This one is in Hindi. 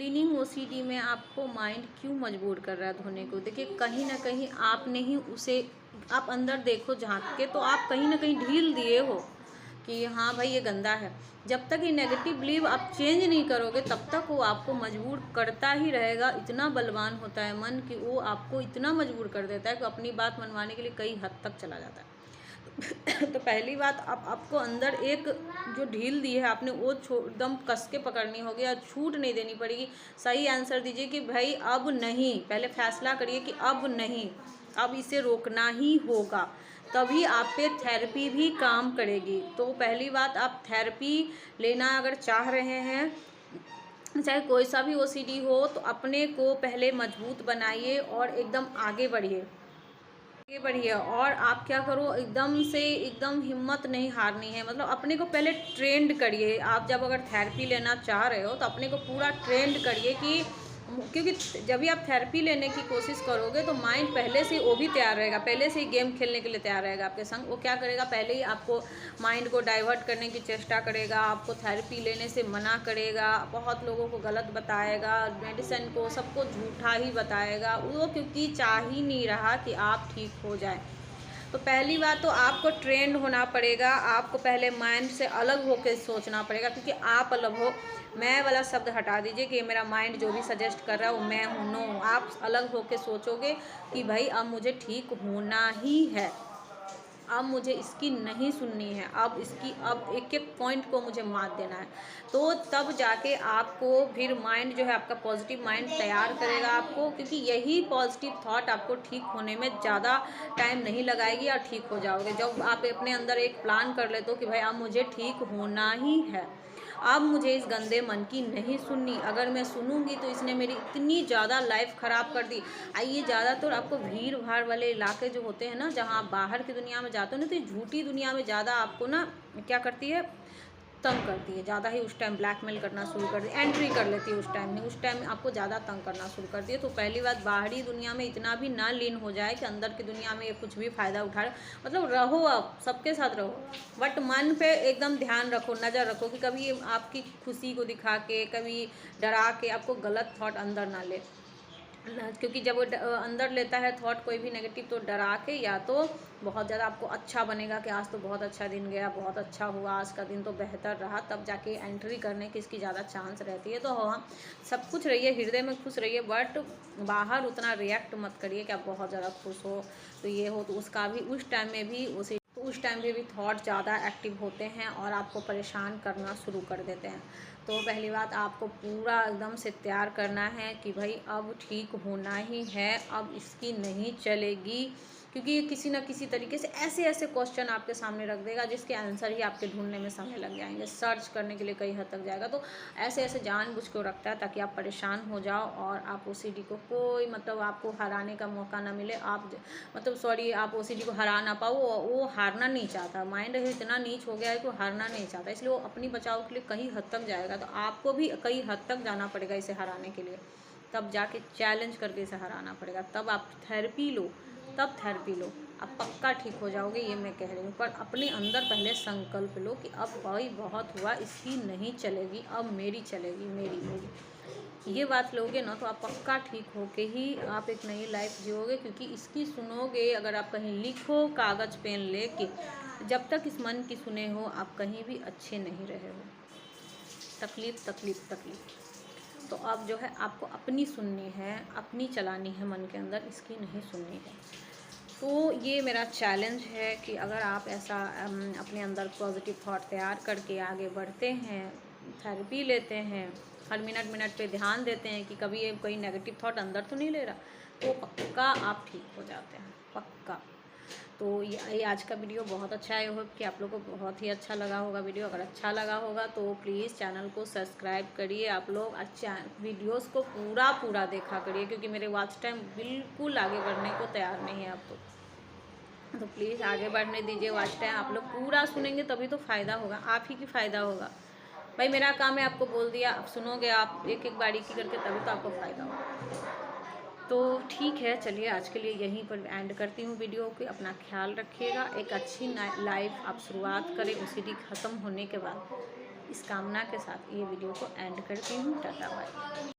क्लीनिंग ओसीडी में आपको माइंड क्यों मजबूर कर रहा है धोने को? देखिए, कहीं ना कहीं आपने ही उसे, आप अंदर देखो झांक के, तो आप कहीं ना कहीं ढील दिए हो कि हाँ भाई ये गंदा है। जब तक ये नेगेटिव बिलीव आप चेंज नहीं करोगे तब तक वो आपको मजबूर करता ही रहेगा। इतना बलवान होता है मन कि वो आपको इतना मजबूर कर देता है कि अपनी बात मनवाने के लिए कई हद तक चला जाता है। तो पहली बात, आपको अंदर एक जो ढील दी है आपने वो एकदम कस के पकड़नी होगी और छूट नहीं देनी पड़ेगी। सही आंसर दीजिए कि भाई अब नहीं, पहले फैसला करिए कि अब नहीं, अब इसे रोकना ही होगा, तभी आप पे थेरेपी भी काम करेगी। तो पहली बात, आप थेरेपी लेना अगर चाह रहे हैं, चाहे कोई सा भी ओसीडी हो, तो अपने को पहले मजबूत बनाइए और एकदम आगे बढ़िए और आप क्या करो, एकदम से एकदम हिम्मत नहीं हारनी है। मतलब अपने को पहले ट्रेंड करिए। आप जब अगर थेरेपी लेना चाह रहे हो तो अपने को पूरा ट्रेंड करिए कि, क्योंकि जब भी आप थेरेपी लेने की कोशिश करोगे तो माइंड पहले से वो भी तैयार रहेगा, पहले से ही गेम खेलने के लिए तैयार रहेगा आपके संग। वो क्या करेगा, पहले ही आपको माइंड को डाइवर्ट करने की चेष्टा करेगा, आपको थेरेपी लेने से मना करेगा, बहुत लोगों को गलत बताएगा, मेडिसिन को सबको झूठा ही बताएगा वो, क्योंकि चाह ही नहीं रहा कि आप ठीक हो जाए। तो पहली बात तो आपको ट्रेंड होना पड़ेगा, आपको पहले माइंड से अलग होकर सोचना पड़ेगा, क्योंकि आप अलग हो। मैं वाला शब्द हटा दीजिए कि मेरा माइंड जो भी सजेस्ट कर रहा है वो मैं हूँ, नो। आप अलग होकर सोचोगे कि भाई अब मुझे ठीक होना ही है, अब मुझे इसकी नहीं सुननी है, अब इसकी, अब एक एक पॉइंट को मुझे मात देना है। तो तब जाके आपको फिर माइंड जो है आपका पॉजिटिव माइंड तैयार करेगा आपको, क्योंकि यही पॉजिटिव थॉट आपको ठीक होने में ज़्यादा टाइम नहीं लगाएगी और ठीक हो जाओगे। जब आप अपने अंदर एक प्लान कर लेते हो कि भाई अब मुझे ठीक होना ही है, अब मुझे इस गंदे मन की नहीं सुननी, अगर मैं सुनूंगी तो इसने मेरी इतनी ज़्यादा लाइफ ख़राब कर दी। आइए, ज़्यादातर आपको भीड़ भाड़ वाले इलाके जो होते हैं ना, जहाँ आप बाहर की दुनिया में जाते हो ना, तो ये झूठी दुनिया में ज़्यादा आपको ना क्या करती है, तंग करती है ज़्यादा ही। उस टाइम ब्लैकमेल करना शुरू कर दी, एंट्री कर लेती है उस टाइम में, उस टाइम आपको ज़्यादा तंग करना शुरू करती है। तो पहली बात, बाहरी दुनिया में इतना भी ना लीन हो जाए कि अंदर की दुनिया में ये कुछ भी फ़ायदा उठा रहे। मतलब रहो, आप सबके साथ रहो, बट मन पे एकदम ध्यान रखो, नज़र रखो कि कभी आपकी खुशी को दिखा के, कभी डरा के आपको गलत थॉट अंदर ना ले। क्योंकि जब वो अंदर लेता है थॉट कोई भी नेगेटिव, तो डरा के, या तो बहुत ज़्यादा आपको अच्छा बनेगा कि आज तो बहुत अच्छा दिन गया, बहुत अच्छा हुआ, आज का दिन तो बेहतर रहा, तब जाके एंट्री करने की इसकी ज़्यादा चांस रहती है। तो हाँ, सब कुछ रहिए, हृदय में खुश रहिए, बट बाहर उतना रिएक्ट मत करिए कि आप बहुत ज़्यादा खुश हो तो ये हो, तो उसका भी उस टाइम में भी उस टाइम पे भी थॉट ज़्यादा एक्टिव होते हैं और आपको परेशान करना शुरू कर देते हैं। तो पहली बात, आपको पूरा एकदम से तैयार करना है कि भाई अब ठीक होना ही है, अब इसकी नहीं चलेगी, क्योंकि ये किसी न किसी तरीके से ऐसे ऐसे क्वेश्चन आपके सामने रख देगा जिसके आंसर ही आपके ढूंढने में समय लग जाएंगे, सर्च करने के लिए कई हद तक जाएगा। तो ऐसे ऐसे जानबूझ के रखता है ताकि आप परेशान हो जाओ और आप ओसीडी को कोई, मतलब आपको हराने का मौका ना मिले, आप मतलब सॉरी, आप ओसीडी को हरा ना पाओ। वो हारना नहीं चाहता, माइंड इतना नीच हो गया है कि वो हारना नहीं चाहता, इसलिए वो अपनी बचाव के लिए कई हद तक जाएगा। तो आपको भी कई हद तक जाना पड़ेगा इसे हराने के लिए, तब जाके चैलेंज करके इसे हराना पड़ेगा, तब आप थेरेपी लो, तब थेरेपी लो, आप पक्का ठीक हो जाओगे, ये मैं कह रही हूँ। पर अपने अंदर पहले संकल्प लो कि अब भाई बहुत हुआ, इसकी नहीं चलेगी, अब मेरी चलेगी, मेरी ये बात लोगे ना, तो आप पक्का ठीक होके ही आप एक नई लाइफ जियोगे। क्योंकि इसकी सुनोगे, अगर आप कहीं लिखो कागज़ पेन लेके, जब तक इस मन की सुने हो आप कहीं भी अच्छे नहीं रहे हो। तकलीफ़ तकलीफ़ तकलीफ़। तो अब जो है आपको अपनी सुननी है, अपनी चलानी है मन के अंदर, इसकी नहीं सुननी है। तो ये मेरा चैलेंज है कि अगर आप ऐसा अपने अंदर पॉजिटिव थॉट तैयार करके आगे बढ़ते हैं, थेरेपी लेते हैं, हर मिनट मिनट पे ध्यान देते हैं कि कभी ये कोई नेगेटिव थॉट अंदर तो नहीं ले रहा, तो पक्का आप ठीक हो जाते हैं, पक्का। तो ये आज का वीडियो बहुत अच्छा है, होप कि आप लोगों को बहुत ही अच्छा लगा होगा वीडियो। अगर अच्छा लगा होगा तो प्लीज़ चैनल को सब्सक्राइब करिए आप लोग, अच्छा वीडियोस को पूरा देखा करिए, क्योंकि मेरे वॉच टाइम बिल्कुल आगे बढ़ने को तैयार नहीं है अब तो प्लीज़ आगे बढ़ने दीजिए वॉच टाइम। आप लोग पूरा सुनेंगे तभी तो फ़ायदा होगा, आप ही की फ़ायदा होगा। भाई मेरा काम है आपको बोल दिया, आप सुनोगे, आप एक एक बारीकी करके, तभी तो आपको फ़ायदा होगा। तो ठीक है, चलिए आज के लिए यहीं पर एंड करती हूँ वीडियो को। अपना ख्याल रखिएगा, एक अच्छी लाइफ आप शुरुआत करें ओसीडी ख़त्म होने के बाद, इस कामना के साथ ये वीडियो को एंड करती हूँ। Tata bye.